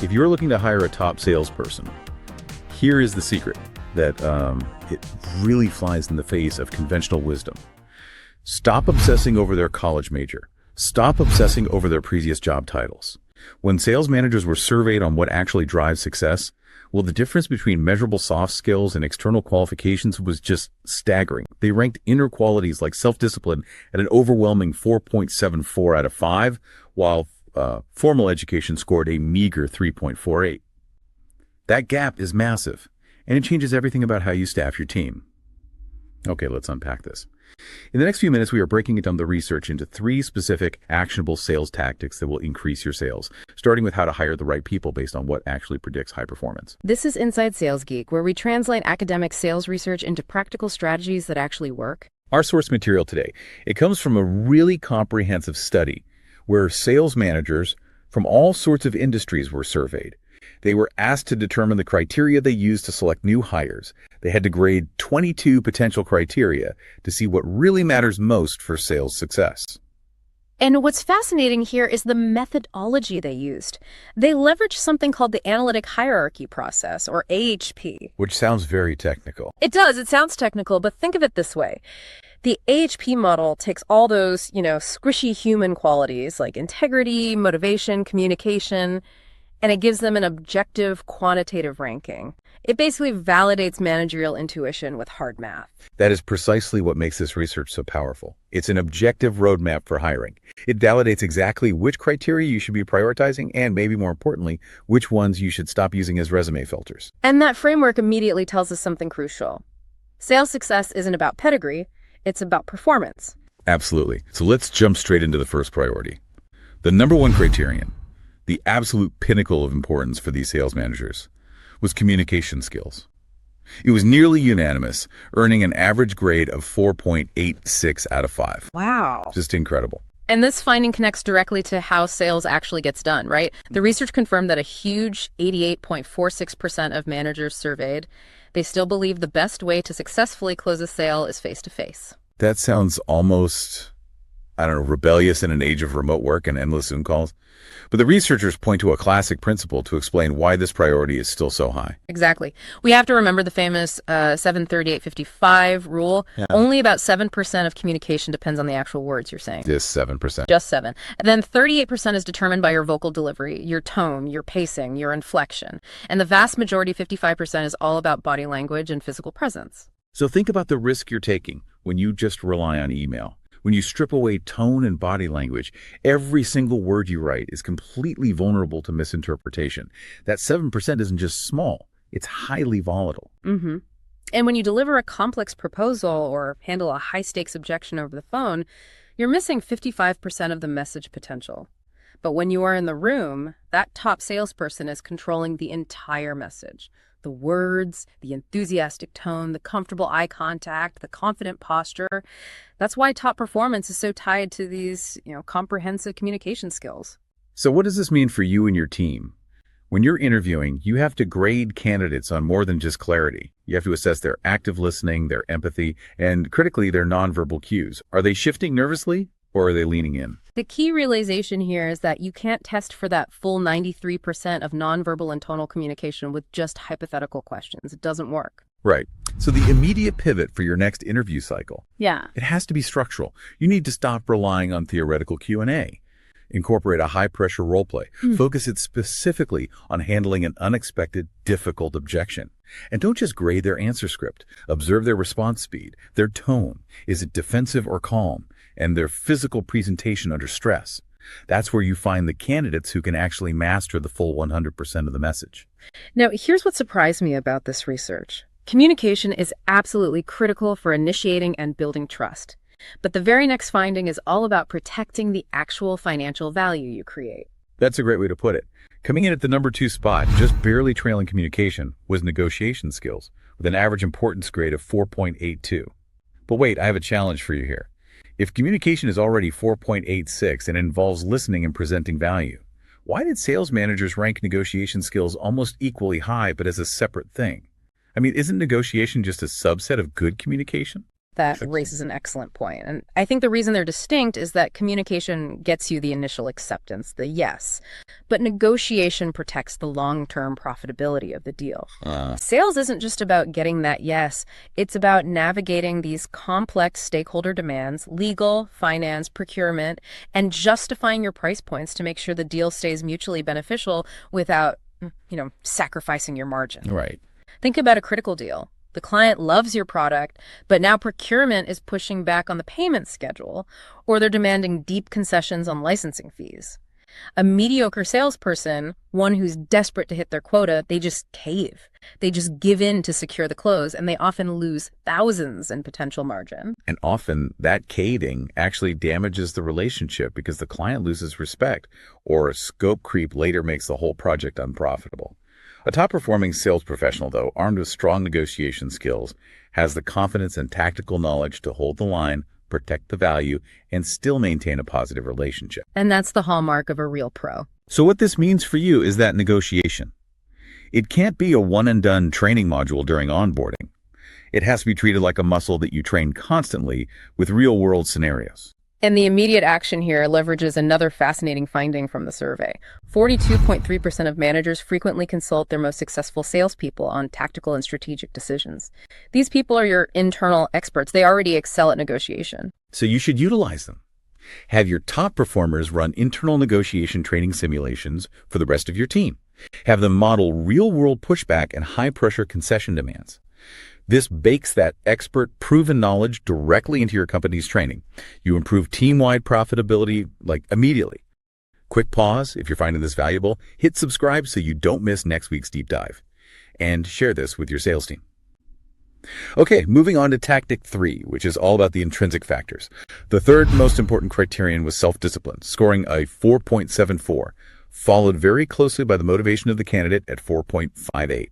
If you're looking to hire a top salesperson, here is the secret that it really flies in the face of conventional wisdom. Stop obsessing over their college major. Stop obsessing over their previous job titles. When sales managers were surveyed on what actually drives success, well, the difference between measurable soft skills and external qualifications was just staggering. They ranked inner qualities like self-discipline at an overwhelming 4.74 out of 5, while formal education scored a meager 3.48. That gap is massive, and it changes everything about how you staff your team. Okay, let's unpack this. In the next few minutes, we are breaking down the research into 3 specific actionable sales tactics that will increase your sales, starting with how to hire the right people based on what actually predicts high performance. This is Inside Sales Geek, where we translate academic sales research into practical strategies that actually work. Our source material today, it comes from a really comprehensive study where sales managers from all sorts of industries were surveyed. They were asked to determine the criteria they used to select new hires. They had to grade 22 potential criteria to see what really matters most for sales success. And what's fascinating here is the methodology they used. They leveraged something called the Analytic Hierarchy Process, or AHP. Which sounds very technical. It does. It sounds technical, but think of it this way. The AHP model takes all those, squishy human qualities like integrity, motivation, communication, and it gives them an objective quantitative ranking. It basically validates managerial intuition with hard math. That is precisely what makes this research so powerful. It's an objective roadmap for hiring. It validates exactly which criteria you should be prioritizing and, maybe more importantly, which ones you should stop using as resume filters. And that framework immediately tells us something crucial. Sales success isn't about pedigree, it's about performance. Absolutely. So let's jump straight into the first priority. The number one criterion, the absolute pinnacle of importance for these sales managers, was communication skills. It was nearly unanimous, earning an average grade of 4.86 out of 5. Wow. Just incredible. And this finding connects directly to how sales actually gets done, right? The research confirmed that a huge 88.46% of managers surveyed, they still believe the best way to successfully close a sale is face-to-face. That sounds almost, rebellious in an age of remote work and endless Zoom calls. But the researchers point to a classic principle to explain why this priority is still so high. Exactly. We have to remember the famous 7-38-55 rule. Yeah. Only about 7% of communication depends on the actual words you're saying. Just 7%. Just 7. And then 38% is determined by your vocal delivery, your tone, your pacing, your inflection. And the vast majority, 55%, is all about body language and physical presence. So think about the risk you're taking when you just rely on email. When you strip away tone and body language, every single word you write is completely vulnerable to misinterpretation. That 7% isn't just small, it's highly volatile. Mm-hmm. And when you deliver a complex proposal or handle a high-stakes objection over the phone, you're missing 55% of the message potential. But when you are in the room, that top salesperson is controlling the entire message. The words, the enthusiastic tone, the comfortable eye contact, the confident posture. That's why top performance is so tied to these, comprehensive communication skills. So what does this mean for you and your team? When you're interviewing, you have to grade candidates on more than just clarity. You have to assess their active listening, their empathy, and critically, their nonverbal cues. Are they shifting nervously or are they leaning in? The key realization here is that you can't test for that full 93% of nonverbal and tonal communication with just hypothetical questions. It doesn't work. Right. So the immediate pivot for your next interview cycle, it has to be structural. You need to stop relying on theoretical Q&A. Incorporate a high-pressure role play. Focus it specifically on handling an unexpected, difficult objection. And don't just grade their answer script. Observe their response speed, their tone. Is it defensive or calm? And their physical presentation under stress. That's where you find the candidates who can actually master the full 100% of the message. Now, here's what surprised me about this research. Communication is absolutely critical for initiating and building trust. But the very next finding is all about protecting the actual financial value you create. That's a great way to put it. Coming in at the number 2 spot, just barely trailing communication, was negotiation skills, with an average importance grade of 4.82. But wait, I have a challenge for you here. If communication is already 4.86 and involves listening and presenting value, why did sales managers rank negotiation skills almost equally high but as a separate thing? I mean, isn't negotiation just a subset of good communication? That raises an excellent point. And I think the reason they're distinct is that communication gets you the initial acceptance, the yes, but negotiation protects the long-term profitability of the deal. Sales isn't just about getting that yes, it's about navigating these complex stakeholder demands, legal, finance, procurement, and justifying your price points to make sure the deal stays mutually beneficial without, sacrificing your margin. Right. Think about a critical deal. The client loves your product, but now procurement is pushing back on the payment schedule, or they're demanding deep concessions on licensing fees. A mediocre salesperson, one who's desperate to hit their quota, they just cave. They just give in to secure the close, and they often lose thousands in potential margin. And often that caving actually damages the relationship because the client loses respect, or scope creep later makes the whole project unprofitable. A top-performing sales professional, though, armed with strong negotiation skills, has the confidence and tactical knowledge to hold the line, protect the value, and still maintain a positive relationship. And that's the hallmark of a real pro. So what this means for you is that negotiation. It can't be a one-and-done training module during onboarding. It has to be treated like a muscle that you train constantly with real-world scenarios. And the immediate action here leverages another fascinating finding from the survey. 42.3% of managers frequently consult their most successful salespeople on tactical and strategic decisions. These people are your internal experts. They already excel at negotiation. So you should utilize them. Have your top performers run internal negotiation training simulations for the rest of your team. Have them model real-world pushback and high-pressure concession demands. This bakes that expert, proven knowledge directly into your company's training. You improve team-wide profitability, immediately. Quick pause. If you're finding this valuable, hit subscribe so you don't miss next week's deep dive. And share this with your sales team. Okay, moving on to tactic 3, which is all about the intrinsic factors. The third most important criterion was self-discipline, scoring a 4.74, followed very closely by the motivation of the candidate at 4.58.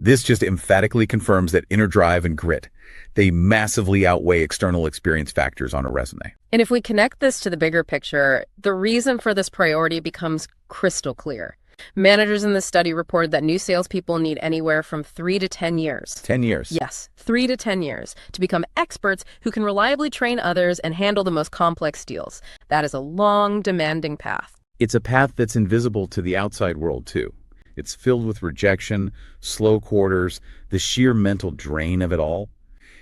This just emphatically confirms that inner drive and grit, they massively outweigh external experience factors on a resume. And if we connect this to the bigger picture, the reason for this priority becomes crystal clear. Managers in this study reported that new salespeople need anywhere from 3 to 10 years. 10 years. Yes, 3 to 10 years to become experts who can reliably train others and handle the most complex deals. That is a long, demanding path. It's a path that's invisible to the outside world, too. It's filled with rejection, slow quarters, the sheer mental drain of it all.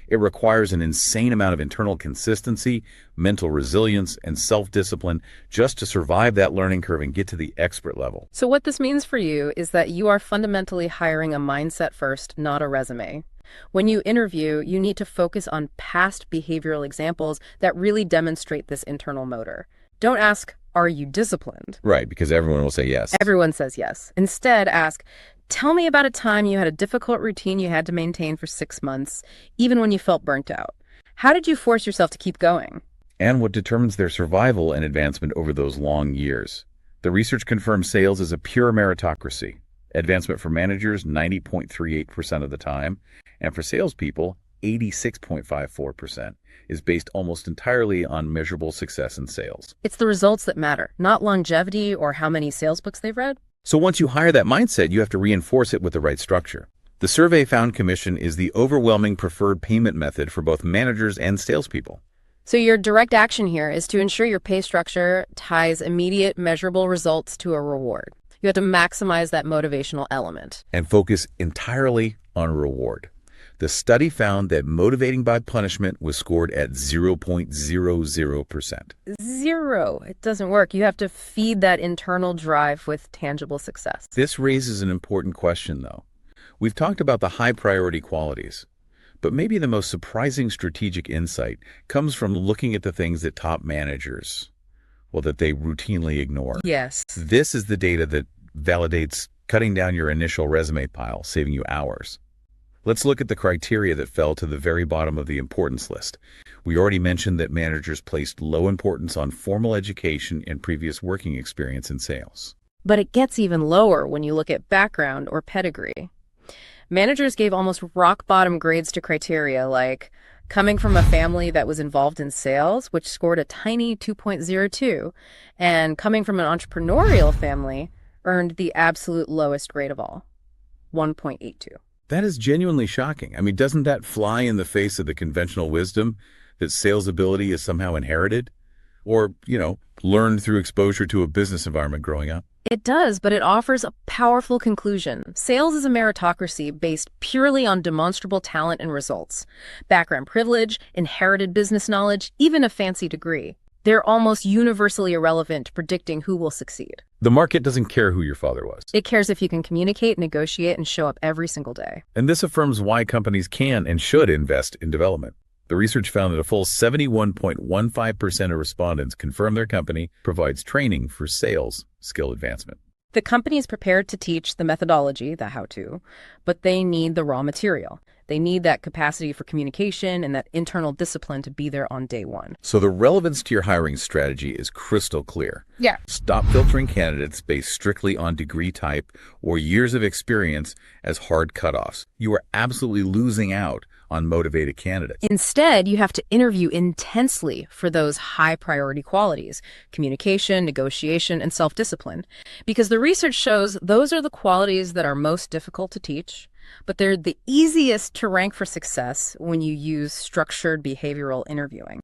It requires an insane amount of internal consistency, mental resilience, and self-discipline just to survive that learning curve and get to the expert level. So what this means for you is that you are fundamentally hiring a mindset first, not a resume. When you interview, you need to focus on past behavioral examples that really demonstrate this internal motor. Don't ask, are you disciplined? Right, because everyone will say yes. Everyone says yes. Instead, ask, tell me about a time you had a difficult routine you had to maintain for 6 months, even when you felt burnt out. How did you force yourself to keep going? And what determines their survival and advancement over those long years. The research confirms sales is a pure meritocracy. Advancement for managers, 90.38% of the time, and for salespeople, 86.54%, is based almost entirely on measurable success in sales. It's the results that matter, not longevity or how many sales books they've read. So once you hire that mindset, you have to reinforce it with the right structure. The survey found commission is the overwhelming preferred payment method for both managers and salespeople. So your direct action here is to ensure your pay structure ties immediate measurable results to a reward. You have to maximize that motivational element. And focus entirely on reward. The study found that motivating by punishment was scored at 0.00%. Zero. It doesn't work. You have to feed that internal drive with tangible success. This raises an important question, though. We've talked about the high priority qualities, but maybe the most surprising strategic insight comes from looking at the things that top managers, that they routinely ignore. Yes. This is the data that validates cutting down your initial resume pile, saving you hours. Let's look at the criteria that fell to the very bottom of the importance list. We already mentioned that managers placed low importance on formal education and previous working experience in sales. But it gets even lower when you look at background or pedigree. Managers gave almost rock-bottom grades to criteria like coming from a family that was involved in sales, which scored a tiny 2.02, and coming from an entrepreneurial family earned the absolute lowest grade of all, 1.82. That is genuinely shocking. I mean, doesn't that fly in the face of the conventional wisdom that sales ability is somehow inherited? Or, learned through exposure to a business environment growing up? It does, but it offers a powerful conclusion. Sales is a meritocracy based purely on demonstrable talent and results. Background privilege, inherited business knowledge, even a fancy degree. They're almost universally irrelevant to predicting who will succeed. The market doesn't care who your father was. It cares if you can communicate, negotiate, and show up every single day. And this affirms why companies can and should invest in development. The research found that a full 71.15% of respondents confirm their company provides training for sales skill advancement. The company is prepared to teach the methodology, the how-to, but they need the raw material. They need that capacity for communication and that internal discipline to be there on day one. So the relevance to your hiring strategy is crystal clear. Yeah. Stop filtering candidates based strictly on degree type or years of experience as hard cutoffs. You are absolutely losing out on motivated candidates. Instead, you have to interview intensely for those high-priority qualities: communication, negotiation, and self-discipline. Because the research shows those are the qualities that are most difficult to teach, but they're the easiest to rank for success when you use structured behavioral interviewing.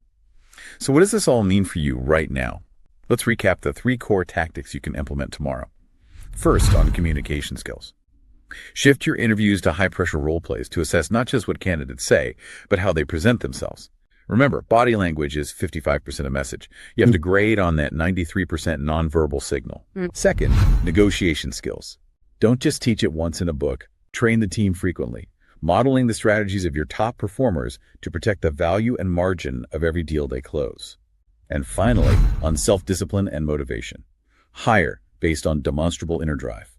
So what does this all mean for you right now? Let's recap the 3 core tactics you can implement tomorrow. First, on communication skills. Shift your interviews to high-pressure role plays to assess not just what candidates say, but how they present themselves. Remember, body language is 55% of message. You have to grade on that 93% nonverbal signal. Second, negotiation skills. Don't just teach it once in a book. Train the team frequently, modeling the strategies of your top performers to protect the value and margin of every deal they close. And finally, on self-discipline and motivation. Hire based on demonstrable inner drive.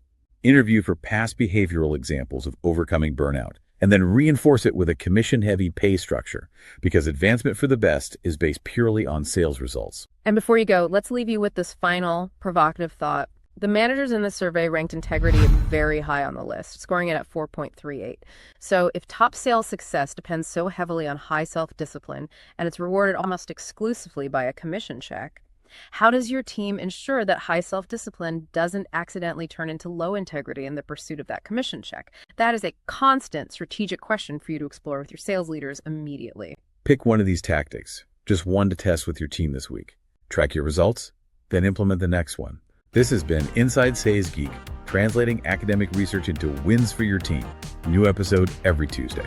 Interview for past behavioral examples of overcoming burnout, and then reinforce it with a commission-heavy pay structure, because advancement for the best is based purely on sales results. And before you go, let's leave you with this final provocative thought. The managers in this survey ranked integrity very high on the list, scoring it at 4.38. So if top sales success depends so heavily on high self-discipline, and it's rewarded almost exclusively by a commission check, how does your team ensure that high self-discipline doesn't accidentally turn into low integrity in the pursuit of that commission check? That is a constant strategic question for you to explore with your sales leaders immediately. Pick one of these tactics, just one to test with your team this week. Track your results, then implement the next one. This has been Inside Sales Geek, translating academic research into wins for your team. New episode every Tuesday.